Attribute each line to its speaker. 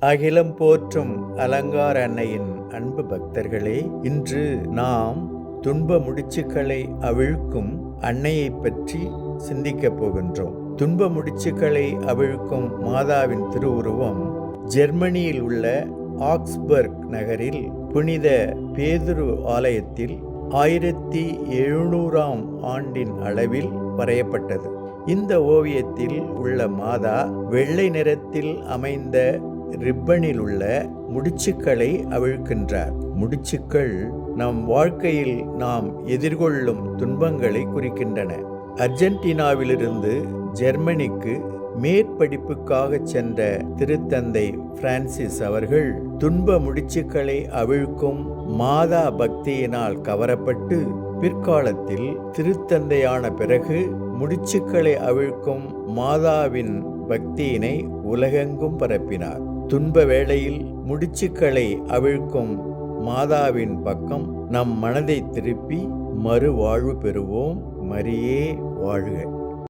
Speaker 1: அகிலம் போற்றும் அலங்கார அன்னையின் அன்பு பக்தர்களே, இன்று நாம் துன்ப முடிச்சுக்களை அவிழ்க்கும் அன்னையை பற்றி சிந்திக்கப் போகின்றோம். துன்ப முடிச்சுக்களை அவிழ்க்கும் மாதாவின் திருவுருவம் ஜெர்மனியில் உள்ள ஆக்ஸ்பர்க் நகரில் புனித பேதுரு ஆலயத்தில் 1700ஆம் ஆண்டின் அளவில் வரையப்பட்டது. இந்த ஓவியத்தில் உள்ள மாதா வெள்ளை நிறத்தில் அமைந்த ரிப்பனில் உள்ள முடிச்சுக்களை அவிழ்க்கின்றார். முடிச்சுக்கள் நம் வாழ்க்கையில் நாம் எதிர்கொள்ளும் துன்பங்களை குறிக்கின்றன. அர்ஜென்டினாவிலிருந்து ஜெர்மனிக்கு மேற்படிப்புக்காக சென்ற திருத்தந்தை பிரான்சிஸ் அவர்கள் துன்ப முடிச்சுக்களை அவிழ்க்கும் மாதா பக்தியினால் கவரப்பட்டு பிற்காலத்தில் திருத்தந்தையான பிறகு முடிச்சுக்களை அவிழ்க்கும் மாதாவின் பக்தியினை உலகெங்கும் பரப்பினார். துன்ப வேளையில் முடிச்சுக்களை அவிழ்க்கும் மாதாவின் பக்கம் நம் மனதை திருப்பி மறுவாழ்வு பெறுவோம். மரியே வாழ்க.